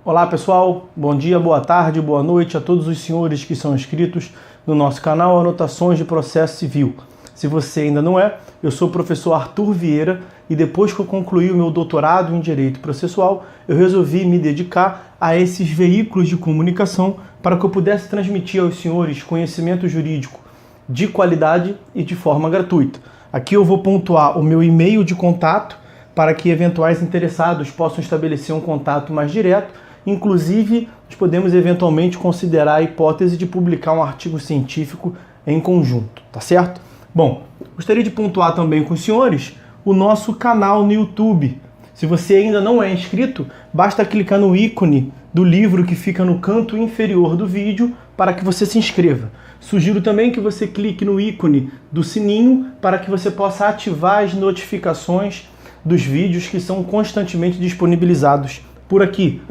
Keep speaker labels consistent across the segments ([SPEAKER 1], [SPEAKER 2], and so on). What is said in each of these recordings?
[SPEAKER 1] Olá pessoal, bom dia, boa tarde, boa noite a todos os senhores que são inscritos no nosso canal Anotações de Processo Civil. Se você ainda não é, eu sou o professor Arthur Vieira e depois que eu concluí o meu doutorado em Direito Processual, eu resolvi me dedicar a esses veículos de comunicação para que eu pudesse transmitir aos senhores conhecimento jurídico de qualidade e de forma gratuita. Aqui eu vou pontuar o meu e-mail de contato para que eventuais interessados possam estabelecer um contato mais direto. Inclusive, nós podemos eventualmente considerar a hipótese de publicar um artigo científico em conjunto, tá certo? Bom, gostaria de pontuar também com os senhores o nosso canal no YouTube. Se você ainda não é inscrito, basta clicar no ícone do livro que fica no canto inferior do vídeo para que você se inscreva. Sugiro também que você clique no ícone do sininho para que você possa ativar as notificações dos vídeos que são constantemente disponibilizados por aqui.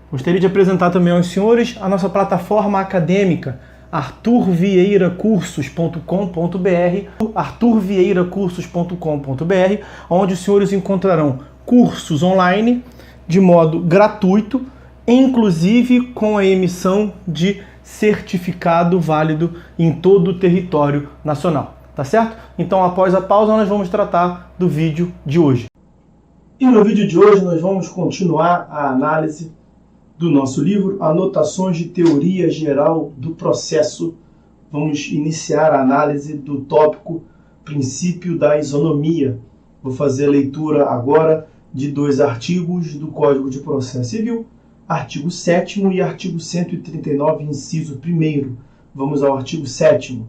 [SPEAKER 1] Gostaria de apresentar também aos senhores a nossa plataforma acadêmica, arthurvieiracursos.com.br, onde os senhores encontrarão cursos online de modo gratuito, inclusive com a emissão de certificado válido em todo o território nacional, tá certo? Então, após a pausa, nós vamos tratar do vídeo de hoje. E no vídeo de hoje nós vamos continuar a análise do nosso livro Anotações de Teoria Geral do Processo. Vamos iniciar a análise do tópico Princípio da Isonomia. Vou fazer a leitura agora de dois artigos do Código de Processo Civil, artigo 7º e artigo 139, inciso 1º. Vamos ao artigo 7º.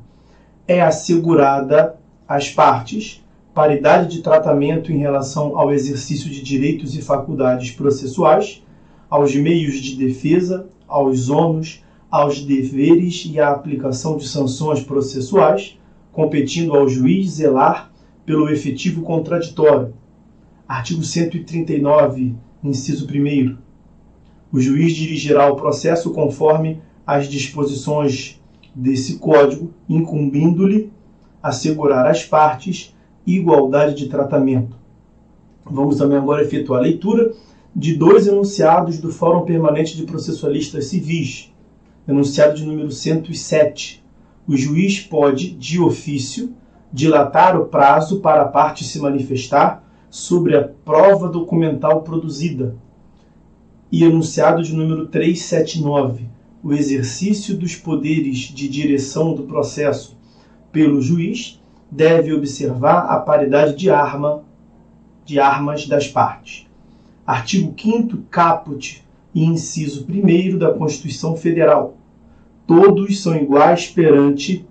[SPEAKER 1] É assegurada às partes paridade de tratamento em relação ao exercício de direitos e faculdades processuais, aos meios de defesa, aos ônus, aos deveres e à aplicação de sanções processuais, competindo ao juiz zelar pelo efetivo contraditório. Artigo 139, inciso 1º. O juiz dirigirá o processo conforme as disposições desse Código, incumbindo-lhe assegurar às partes igualdade de tratamento. Vamos também agora efetuar a leitura de dois enunciados do Fórum Permanente de Processualistas Civis. Enunciado de número 107. O juiz pode, de ofício, dilatar o prazo para a parte se manifestar sobre a prova documental produzida. E enunciado de número 379. O exercício dos poderes de direção do processo pelo juiz deve observar a paridade de armas das partes. Artigo 5º caput e inciso 1º da Constituição Federal. Todos são iguais perante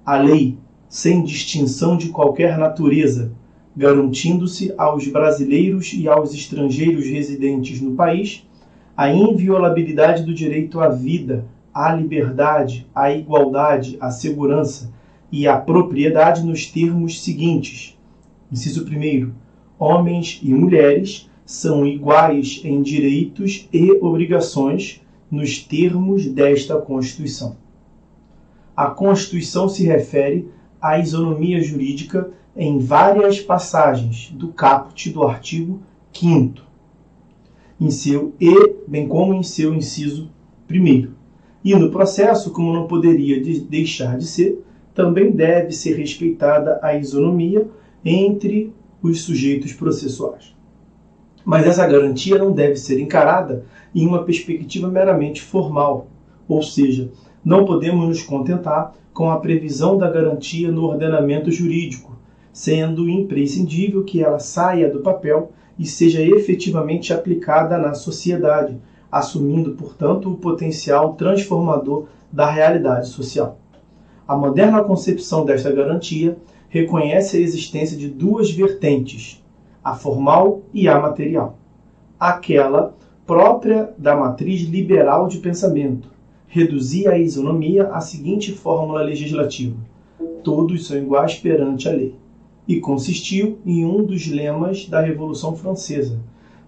[SPEAKER 1] a lei, sem distinção de qualquer natureza, garantindo-se aos brasileiros e aos estrangeiros residentes no país a inviolabilidade do direito à vida, à liberdade, à igualdade, à segurança e à propriedade nos termos seguintes. Inciso 1º. Homens e mulheres são iguais em direitos e obrigações nos termos desta Constituição. A Constituição se refere à isonomia jurídica em várias passagens do caput do artigo 5º, bem como em seu inciso 1º. E no processo, como não poderia deixar de ser, também deve ser respeitada a isonomia entre os sujeitos processuais. Mas essa garantia não deve ser encarada em uma perspectiva meramente formal, ou seja, não podemos nos contentar com a previsão da garantia no ordenamento jurídico, sendo imprescindível que ela saia do papel e seja efetivamente aplicada na sociedade, assumindo, portanto, o potencial transformador da realidade social. A moderna concepção desta garantia reconhece a existência de duas vertentes, a formal e a material. Aquela própria da matriz liberal de pensamento reduzia a isonomia à seguinte fórmula legislativa: todos são iguais perante a lei, e consistiu em um dos lemas da Revolução Francesa,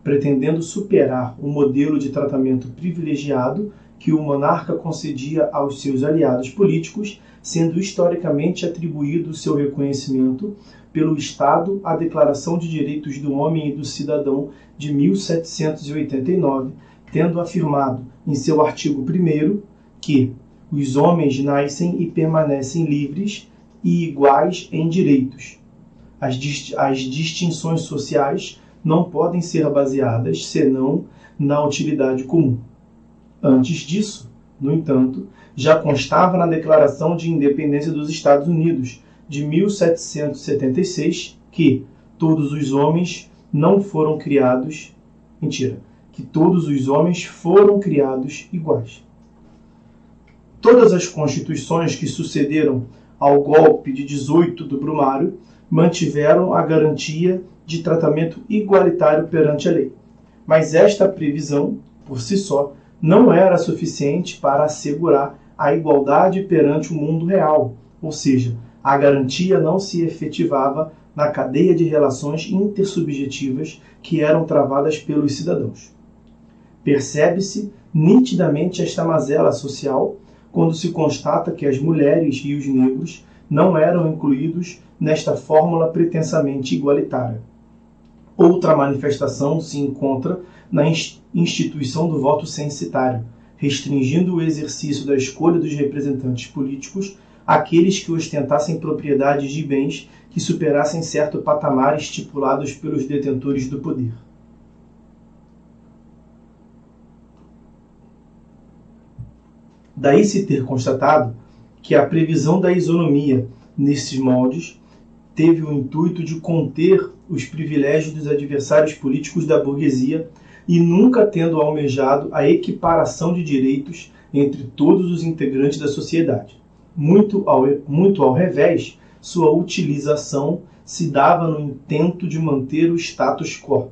[SPEAKER 1] pretendendo superar o modelo de tratamento privilegiado que o monarca concedia aos seus aliados políticos, sendo historicamente atribuído o seu reconhecimento pelo Estado à Declaração de Direitos do Homem e do Cidadão de 1789, tendo afirmado em seu artigo 1º que os homens nascem e permanecem livres e iguais em direitos. As distinções sociais não podem ser baseadas senão na utilidade comum. Antes disso, no entanto, já constava na Declaração de Independência dos Estados Unidos de 1776 que todos os homens foram criados iguais. Todas as constituições que sucederam ao golpe de 18 do Brumário mantiveram a garantia de tratamento igualitário perante a lei. Mas esta previsão, por si só, não era suficiente para assegurar a igualdade perante o mundo real, ou seja, a garantia não se efetivava na cadeia de relações intersubjetivas que eram travadas pelos cidadãos. Percebe-se nitidamente esta mazela social quando se constata que as mulheres e os negros não eram incluídos nesta fórmula pretensamente igualitária. Outra manifestação se encontra na instituição do voto censitário, restringindo o exercício da escolha dos representantes políticos àqueles que ostentassem propriedades de bens que superassem certo patamar estipulados pelos detentores do poder. Daí se ter constatado que a previsão da isonomia nesses moldes teve o intuito de conter os privilégios dos adversários políticos da burguesia e nunca tendo almejado a equiparação de direitos entre todos os integrantes da sociedade. Muito ao revés, sua utilização se dava no intento de manter o status quo.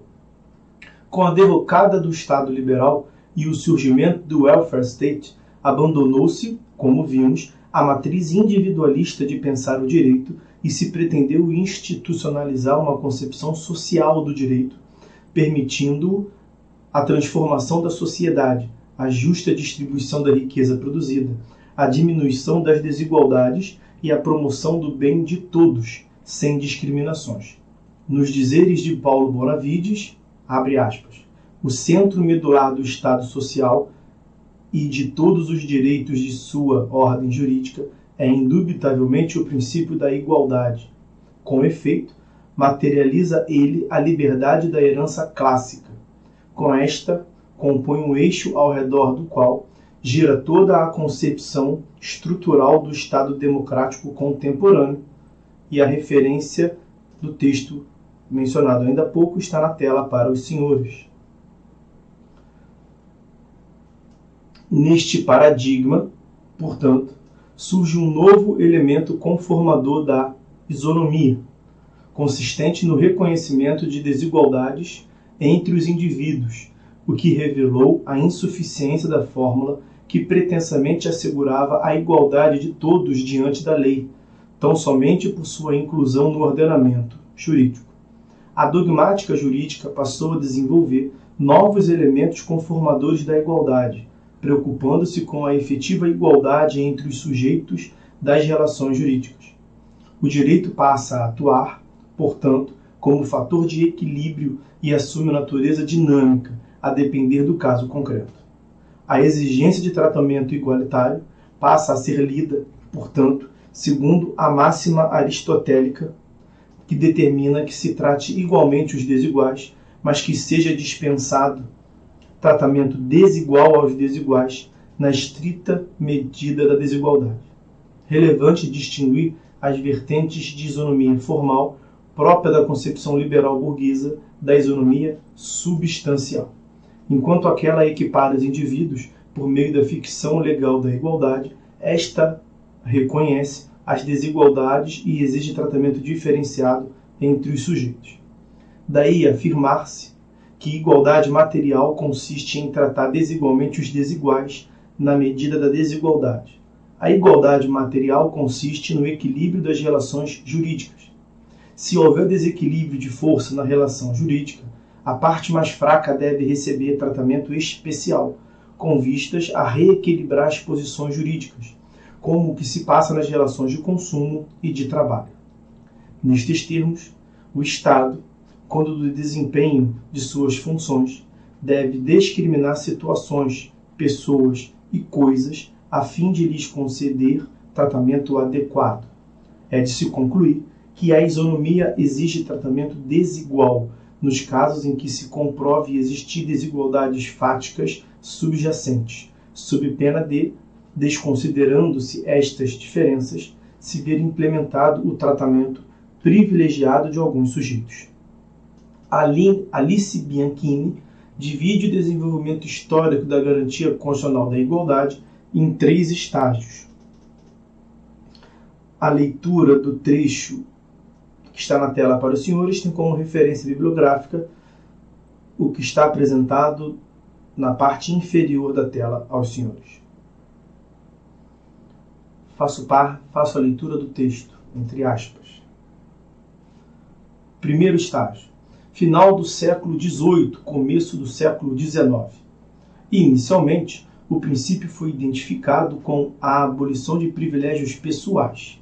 [SPEAKER 1] Com a derrocada do Estado liberal e o surgimento do welfare state, abandonou-se, como vimos, a matriz individualista de pensar o direito e se pretendeu institucionalizar uma concepção social do direito, permitindo a transformação da sociedade, a justa distribuição da riqueza produzida, a diminuição das desigualdades e a promoção do bem de todos, sem discriminações. Nos dizeres de Paulo Bonavides, abre aspas, o centro medular do Estado social e de todos os direitos de sua ordem jurídica é indubitavelmente o princípio da igualdade. Com efeito, materializa ele a liberdade da herança clássica. Com esta, compõe um eixo ao redor do qual gira toda a concepção estrutural do Estado democrático contemporâneo, e a referência do texto mencionado ainda há pouco está na tela para os senhores. Neste paradigma, portanto, surge um novo elemento conformador da isonomia, consistente no reconhecimento de desigualdades entre os indivíduos, o que revelou a insuficiência da fórmula que pretensamente assegurava a igualdade de todos diante da lei, tão somente por sua inclusão no ordenamento jurídico. A dogmática jurídica passou a desenvolver novos elementos conformadores da igualdade, preocupando-se com a efetiva igualdade entre os sujeitos das relações jurídicas. O direito passa a atuar, portanto, como fator de equilíbrio e assume natureza dinâmica, a depender do caso concreto. A exigência de tratamento igualitário passa a ser lida, portanto, segundo a máxima aristotélica, que determina que se trate igualmente os desiguais, mas que seja dispensado tratamento desigual aos desiguais, na estrita medida da desigualdade. Relevante distinguir as vertentes de isonomia formal, própria da concepção liberal burguesa, da isonomia substancial. Enquanto aquela equipara os indivíduos por meio da ficção legal da igualdade, esta reconhece as desigualdades e exige tratamento diferenciado entre os sujeitos. Daí afirmar-se que igualdade material consiste em tratar desigualmente os desiguais na medida da desigualdade. A igualdade material consiste no equilíbrio das relações jurídicas. Se houver desequilíbrio de força na relação jurídica, a parte mais fraca deve receber tratamento especial, com vistas a reequilibrar as posições jurídicas, como o que se passa nas relações de consumo e de trabalho. Nestes termos, o Estado, quando do desempenho de suas funções, deve discriminar situações, pessoas e coisas a fim de lhes conceder tratamento adequado. É de se concluir que a isonomia exige tratamento desigual nos casos em que se comprove existir desigualdades fáticas subjacentes, sob pena de, desconsiderando-se estas diferenças, se ver implementado o tratamento privilegiado de alguns sujeitos. Alice Bianchini divide o desenvolvimento histórico da garantia constitucional da igualdade em 3 estágios. A leitura do trecho que está na tela para os senhores tem como referência bibliográfica o que está apresentado na parte inferior da tela aos senhores. Faço a leitura do texto, entre aspas. Primeiro estágio. Final do século XVIII, começo do século XIX. Inicialmente, o princípio foi identificado com a abolição de privilégios pessoais.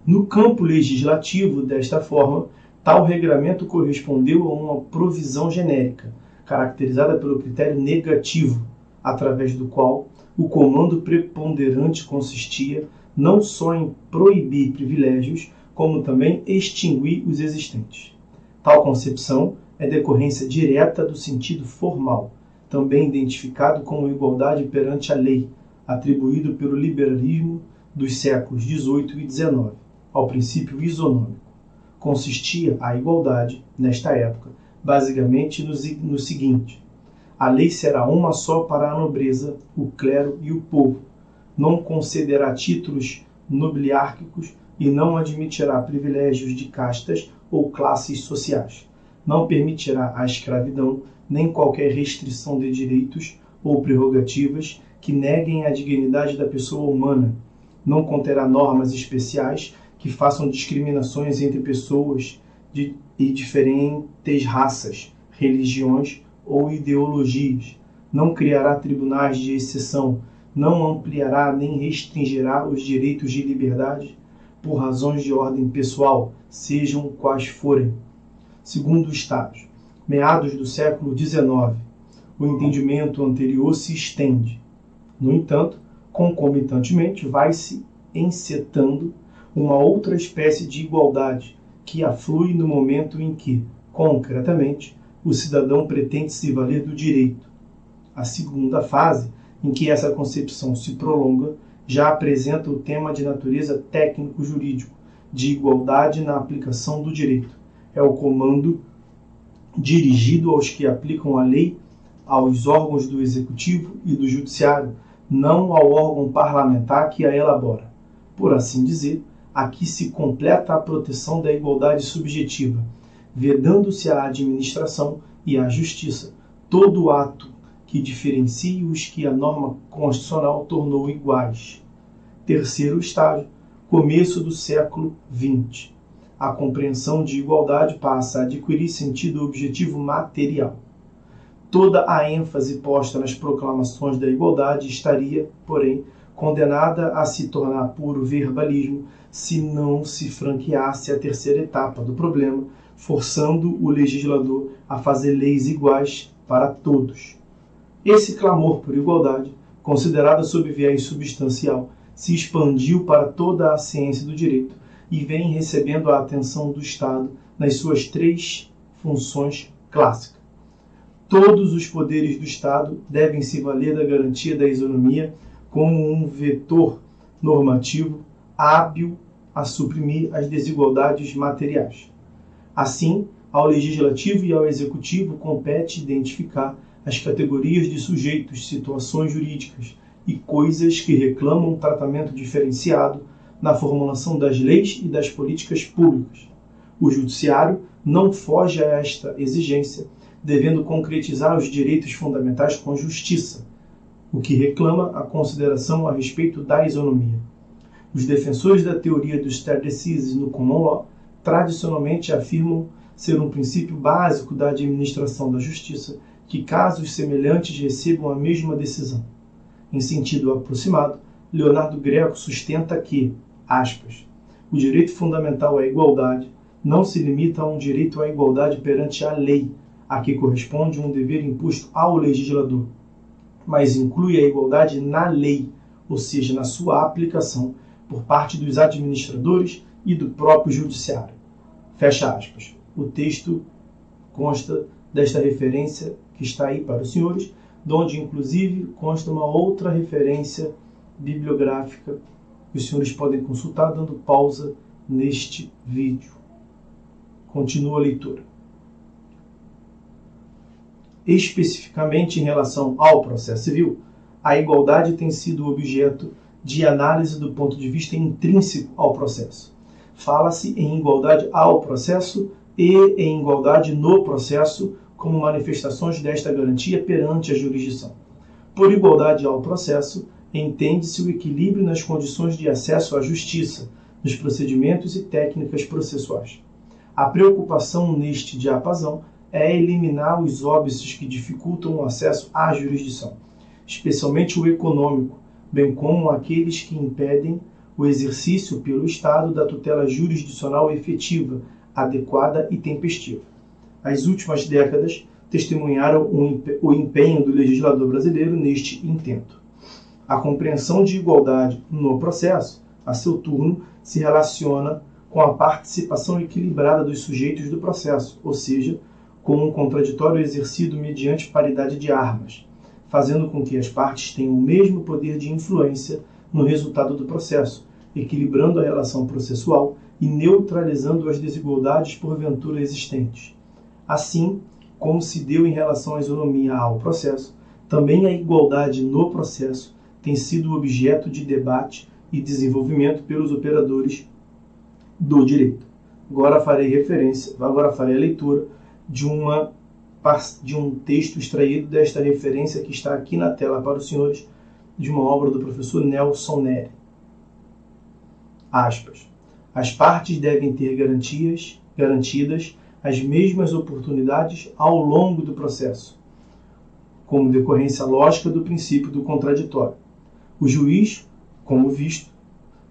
[SPEAKER 1] No campo legislativo, desta forma, tal regramento correspondeu a uma provisão genérica, caracterizada pelo critério negativo, através do qual o comando preponderante consistia não só em proibir privilégios, como também extinguir os existentes. Tal concepção é decorrência direta do sentido formal, também identificado como igualdade perante a lei, atribuído pelo liberalismo dos séculos XVIII e XIX, ao princípio isonômico. Consistia a igualdade, nesta época, basicamente no seguinte: a lei será uma só para a nobreza, o clero e o povo, não concederá títulos nobiliárquicos e não admitirá privilégios de castas ou classes sociais. Não permitirá a escravidão nem qualquer restrição de direitos ou prerrogativas que neguem a dignidade da pessoa humana. Não conterá normas especiais que façam discriminações entre pessoas de diferentes raças, religiões ou ideologias. Não criará tribunais de exceção. Não ampliará nem restringirá os direitos de liberdade por razões de ordem pessoal, sejam quais forem. Segundo estágio, meados do século XIX, o entendimento anterior se estende. No entanto, concomitantemente, vai-se encetando uma outra espécie de igualdade que aflui no momento em que, concretamente, o cidadão pretende se valer do direito. A segunda fase, em que essa concepção se prolonga, já apresenta o tema de natureza técnico-jurídico, de igualdade na aplicação do direito. É o comando dirigido aos que aplicam a lei, aos órgãos do Executivo e do Judiciário, não ao órgão parlamentar que a elabora. Por assim dizer, aqui se completa a proteção da igualdade subjetiva, vedando-se a administração e a justiça, todo ato que diferencie os que a norma constitucional tornou iguais. Terceiro estágio, começo do século XX. A compreensão de igualdade passa a adquirir sentido objetivo material. Toda a ênfase posta nas proclamações da igualdade estaria, porém, condenada a se tornar puro verbalismo se não se franqueasse a terceira etapa do problema, forçando o legislador a fazer leis iguais para todos. Esse clamor por igualdade, considerada sob viés substancial, se expandiu para toda a ciência do direito e vem recebendo a atenção do Estado nas suas 3 funções clássicas. Todos os poderes do Estado devem se valer da garantia da isonomia como um vetor normativo hábil a suprimir as desigualdades materiais. Assim, ao Legislativo e ao Executivo compete identificar as categorias de sujeitos, situações jurídicas e coisas que reclamam um tratamento diferenciado na formulação das leis e das políticas públicas. O Judiciário não foge a esta exigência, devendo concretizar os direitos fundamentais com justiça, o que reclama a consideração a respeito da isonomia. Os defensores da teoria do stare decisis no common law tradicionalmente afirmam ser um princípio básico da administração da justiça que casos semelhantes recebam a mesma decisão. Em sentido aproximado, Leonardo Greco sustenta que, aspas, o direito fundamental à igualdade não se limita a um direito à igualdade perante a lei, a que corresponde um dever imposto ao legislador, mas inclui a igualdade na lei, ou seja, na sua aplicação por parte dos administradores e do próprio judiciário. Fecha aspas. O texto consta desta referência que está aí para os senhores, onde inclusive consta uma outra referência bibliográfica que os senhores podem consultar dando pausa neste vídeo. Continua a leitura. Especificamente em relação ao processo civil, a igualdade tem sido objeto de análise do ponto de vista intrínseco ao processo. Fala-se em igualdade ao processo e em igualdade no processo como manifestações desta garantia perante a jurisdição. Por igualdade ao processo, entende-se o equilíbrio nas condições de acesso à justiça, nos procedimentos e técnicas processuais. A preocupação neste diapasão é eliminar os óbices que dificultam o acesso à jurisdição, especialmente o econômico, bem como aqueles que impedem o exercício pelo Estado da tutela jurisdicional efetiva, adequada e tempestiva. As últimas décadas testemunharam o empenho do legislador brasileiro neste intento. A compreensão de igualdade no processo, a seu turno, se relaciona com a participação equilibrada dos sujeitos do processo, ou seja, com um contraditório exercido mediante paridade de armas, fazendo com que as partes tenham o mesmo poder de influência no resultado do processo, equilibrando a relação processual e neutralizando as desigualdades porventura existentes. Assim, como se deu em relação à isonomia ao processo, também a igualdade no processo tem sido objeto de debate e desenvolvimento pelos operadores do direito. Agora farei a leitura de um texto extraído desta referência que está aqui na tela para os senhores, de uma obra do professor Nelson Neri. Aspas. As partes devem ter garantidas as mesmas oportunidades ao longo do processo, como decorrência lógica do princípio do contraditório. O juiz, como visto,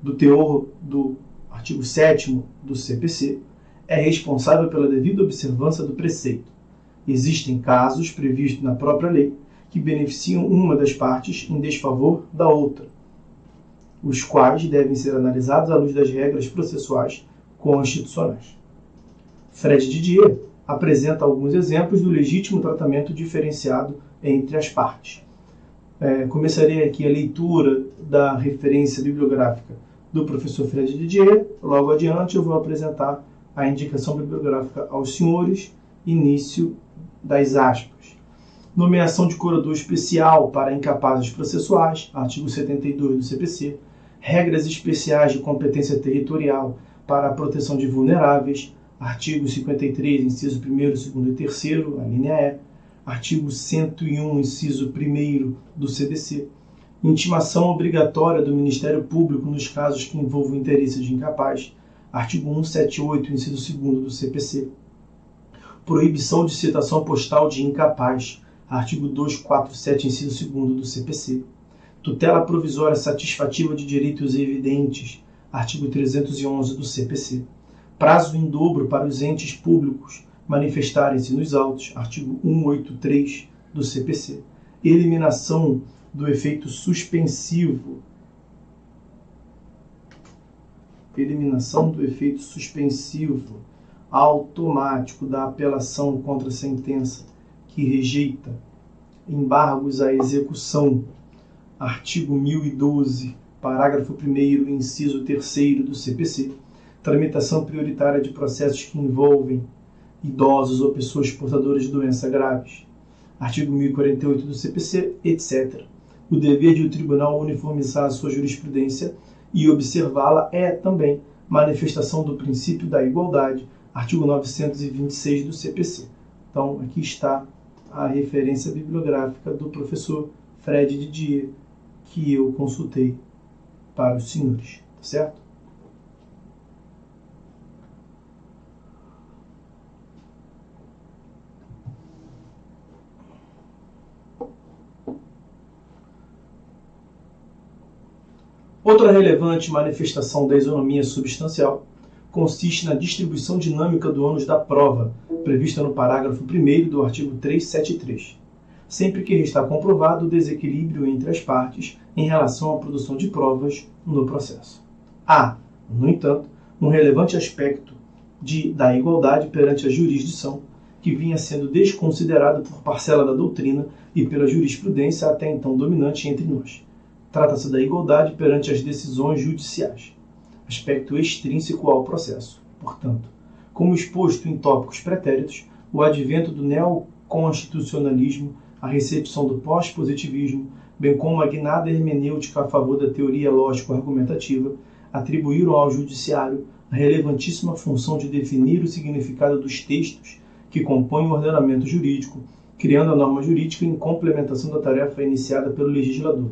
[SPEAKER 1] do teor do artigo 7º do CPC, é responsável pela devida observância do preceito. Existem casos previstos na própria lei que beneficiam uma das partes em desfavor da outra, os quais devem ser analisados à luz das regras processuais constitucionais. Fred Didier apresenta alguns exemplos do legítimo tratamento diferenciado entre as partes. Começarei aqui a leitura da referência bibliográfica do professor Fred Didier. Logo adiante eu vou apresentar a indicação bibliográfica aos senhores, início das aspas. Nomeação de curador especial para incapazes processuais, artigo 72 do CPC. Regras especiais de competência territorial para a proteção de vulneráveis, artigo 53, inciso 1º, 2º e 3º, a linha E. Artigo 101, inciso 1º do CDC. Intimação obrigatória do Ministério Público nos casos que envolvam interesse de incapaz, artigo 178, inciso 2º do CPC. Proibição de citação postal de incapaz, artigo 247, inciso 2º do CPC. Tutela provisória satisfativa de direitos evidentes, artigo 311 do CPC. Prazo em dobro para os entes públicos manifestarem-se nos autos, artigo 183 do CPC. Eliminação do efeito suspensivo. Eliminação do efeito suspensivo automático da apelação contra a sentença que rejeita embargos à execução, artigo 1012, parágrafo 1º, inciso 3º do CPC. Tramitação prioritária de processos que envolvem idosos ou pessoas portadoras de doenças graves, artigo 1048 do CPC, etc. O dever de o tribunal uniformizar a sua jurisprudência e observá-la é também manifestação do princípio da igualdade, artigo 926 do CPC. Então, aqui está a referência bibliográfica do professor Fred Didier, que eu consultei para os senhores, tá certo? Outra relevante manifestação da isonomia substancial consiste na distribuição dinâmica do ônus da prova, prevista no parágrafo 1º do artigo 373, sempre que restar comprovado o desequilíbrio entre as partes em relação à produção de provas no processo. Há, no entanto, um relevante aspecto da igualdade perante a jurisdição, que vinha sendo desconsiderado por parcela da doutrina e pela jurisprudência até então dominante entre nós. Trata-se da igualdade perante as decisões judiciais, aspecto extrínseco ao processo. Portanto, como exposto em tópicos pretéritos, o advento do neoconstitucionalismo, a recepção do pós-positivismo, bem como a guinada hermenêutica a favor da teoria lógico-argumentativa, atribuíram ao judiciário a relevantíssima função de definir o significado dos textos que compõem o ordenamento jurídico, criando a norma jurídica em complementação da tarefa iniciada pelo legislador.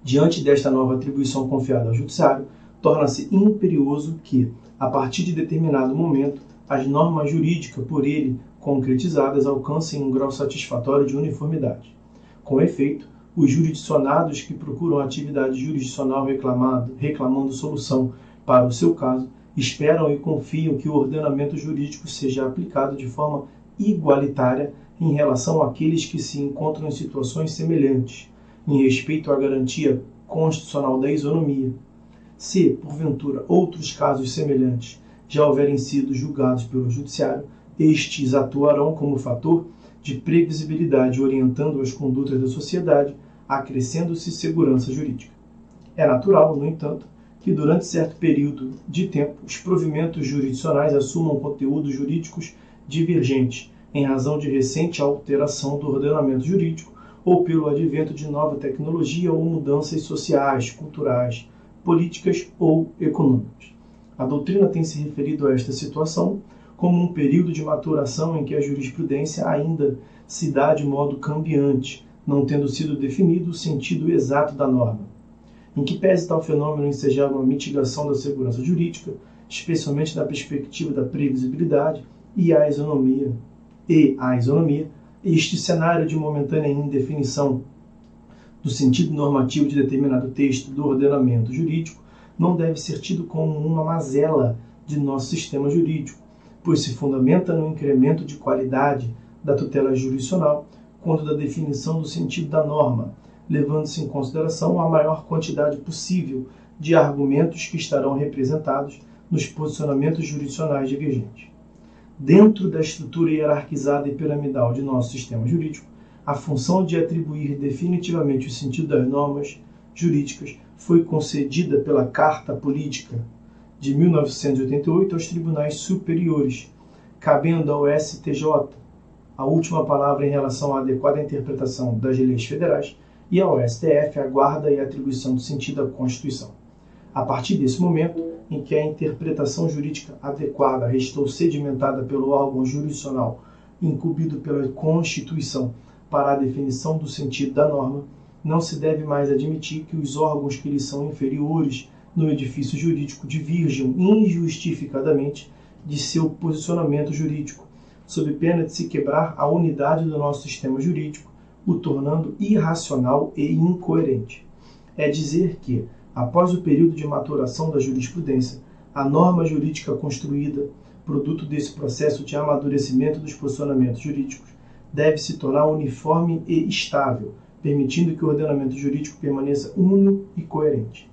[SPEAKER 1] Diante desta nova atribuição confiada ao judiciário, torna-se imperioso que, a partir de determinado momento, as normas jurídicas por ele concretizadas alcancem um grau satisfatório de uniformidade. Com efeito, os jurisdicionados que procuram a atividade jurisdicional reclamando solução para o seu caso, esperam e confiam que o ordenamento jurídico seja aplicado de forma igualitária em relação àqueles que se encontram em situações semelhantes, em respeito à garantia constitucional da isonomia. Se, porventura, outros casos semelhantes já houverem sido julgados pelo judiciário, estes atuarão como fator de previsibilidade orientando as condutas da sociedade, acrescendo-se segurança jurídica. É natural, no entanto, que durante certo período de tempo os provimentos jurisdicionais assumam conteúdos jurídicos divergentes, em razão de recente alteração do ordenamento jurídico ou pelo advento de nova tecnologia ou mudanças sociais, culturais, políticas ou econômicas. A doutrina tem se referido a esta situação como um período de maturação em que a jurisprudência ainda se dá de modo cambiante, não tendo sido definido o sentido exato da norma. Em que pese tal fenômeno ensejar uma mitigação da segurança jurídica, especialmente na perspectiva da previsibilidade e a isonomia, este cenário de momentânea indefinição do sentido normativo de determinado texto do ordenamento jurídico não deve ser tido como uma mazela de nosso sistema jurídico, pois se fundamenta no incremento de qualidade da tutela jurisdicional quanto da definição do sentido da norma, levando-se em consideração a maior quantidade possível de argumentos que estarão representados nos posicionamentos jurisdicionais divergentes. Dentro da estrutura hierarquizada e piramidal de nosso sistema jurídico, a função de atribuir definitivamente o sentido das normas jurídicas foi concedida pela Carta Política de 1988 aos tribunais superiores, cabendo ao STJ a última palavra em relação à adequada interpretação das leis federais e ao STF a guarda e atribuição do sentido da Constituição. A partir desse momento, em que a interpretação jurídica adequada restou sedimentada pelo órgão jurisdicional incumbido pela Constituição para a definição do sentido da norma, não se deve mais admitir que os órgãos que lhes são inferiores no edifício jurídico divirjam injustificadamente de seu posicionamento jurídico, sob pena de se quebrar a unidade do nosso sistema jurídico, o tornando irracional e incoerente. É dizer que, após o período de maturação da jurisprudência, a norma jurídica construída, produto desse processo de amadurecimento dos posicionamentos jurídicos, deve se tornar uniforme e estável, permitindo que o ordenamento jurídico permaneça uno e coerente.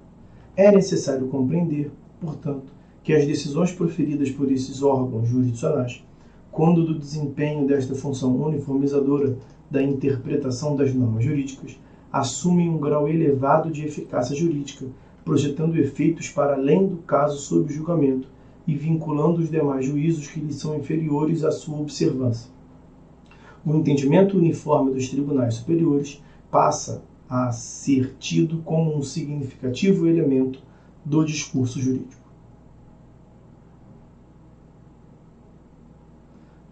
[SPEAKER 1] É necessário compreender, portanto, que as decisões proferidas por esses órgãos jurisdicionais, quando do desempenho desta função uniformizadora da interpretação das normas jurídicas, assumem um grau elevado de eficácia jurídica, projetando efeitos para além do caso sob julgamento e vinculando os demais juízos que lhes são inferiores à sua observância. O entendimento uniforme dos tribunais superiores passa a ser tido como um significativo elemento do discurso jurídico.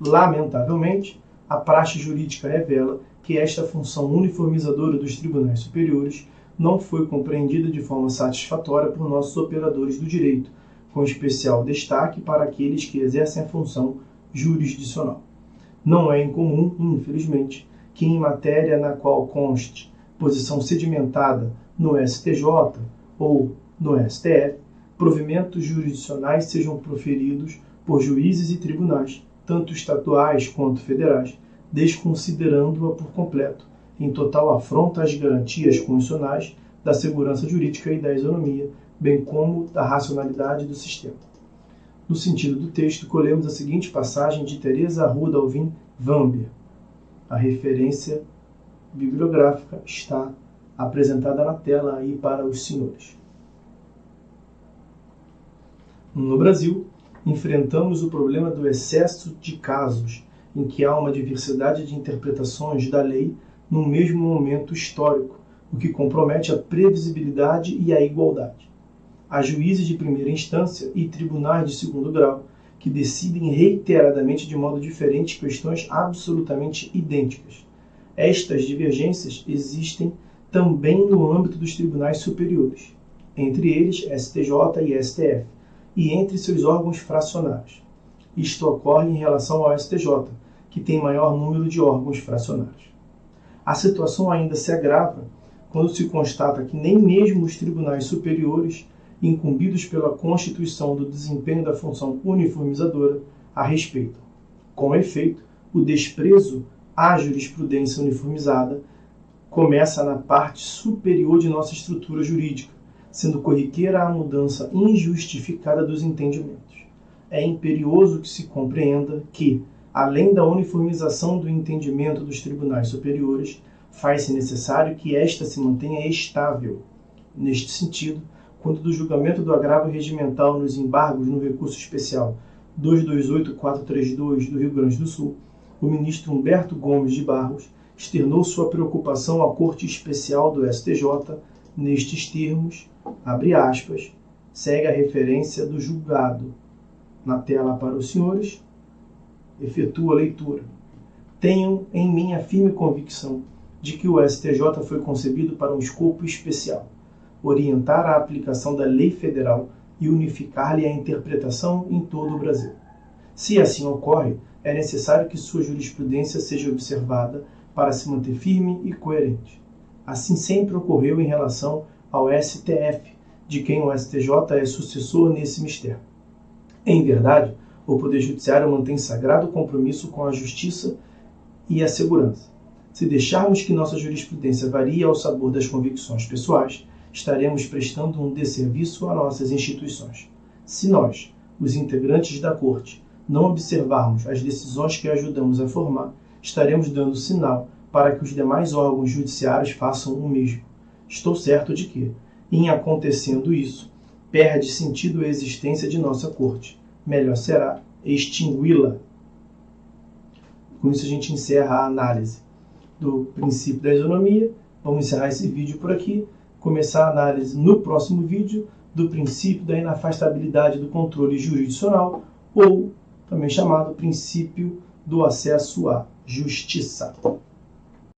[SPEAKER 1] Lamentavelmente, a praxe jurídica revela que esta função uniformizadora dos tribunais superiores não foi compreendida de forma satisfatória por nossos operadores do direito, com especial destaque para aqueles que exercem a função jurisdicional. Não é incomum, infelizmente, que em matéria na qual conste posição sedimentada no STJ ou no STF, provimentos jurisdicionais sejam proferidos por juízes e tribunais, tanto estaduais quanto federais, desconsiderando-a por completo, em total afronta às garantias constitucionais da segurança jurídica e da isonomia, bem como da racionalidade do sistema. No sentido do texto, colhemos a seguinte passagem de Teresa Arruda Alvim Vamber. A referência bibliográfica está apresentada na tela aí para os senhores. No Brasil, enfrentamos o problema do excesso de casos em que há uma diversidade de interpretações da lei no mesmo momento histórico, o que compromete a previsibilidade e a igualdade. Há juízes de primeira instância e tribunais de segundo grau que decidem reiteradamente de modo diferente questões absolutamente idênticas. Estas divergências existem também no âmbito dos tribunais superiores, entre eles STJ e STF, e entre seus órgãos fracionários. Isto ocorre em relação ao STJ, que tem maior número de órgãos fracionários. A situação ainda se agrava quando se constata que nem mesmo os tribunais superiores, incumbidos pela Constituição do desempenho da função uniformizadora, a respeitam. Com efeito, o desprezo à jurisprudência uniformizada começa na parte superior de nossa estrutura jurídica, sendo corriqueira a mudança injustificada dos entendimentos. É imperioso que se compreenda que, além da uniformização do entendimento dos tribunais superiores, faz-se necessário que esta se mantenha estável. Neste sentido, quando do julgamento do agravo regimental nos embargos no recurso especial 228432 do Rio Grande do Sul, o ministro Humberto Gomes de Barros externou sua preocupação à Corte Especial do STJ nestes termos, abre aspas, segue a referência do julgado. Na tela para os senhores, efetua a leitura. Tenho em mim a firme convicção de que o STJ foi concebido para um escopo especial, orientar a aplicação da lei federal e unificar-lhe a interpretação em todo o Brasil. Se assim ocorre, é necessário que sua jurisprudência seja observada para se manter firme e coerente. Assim sempre ocorreu em relação ao STF, de quem o STJ é sucessor nesse mistério. Em verdade, o Poder Judiciário mantém sagrado compromisso com a justiça e a segurança. Se deixarmos que nossa jurisprudência varie ao sabor das convicções pessoais, estaremos prestando um desserviço a nossas instituições. Se nós, os integrantes da Corte, não observarmos as decisões que ajudamos a formar, estaremos dando sinal para que os demais órgãos judiciários façam o mesmo. Estou certo de que, em acontecendo isso, perde sentido a existência de nossa Corte. Melhor será extingui-la. Com isso a gente encerra a análise do princípio da isonomia. Vamos encerrar esse vídeo por aqui. Começar a análise no próximo vídeo do princípio da inafastabilidade do controle jurisdicional, ou também chamado princípio do acesso à justiça.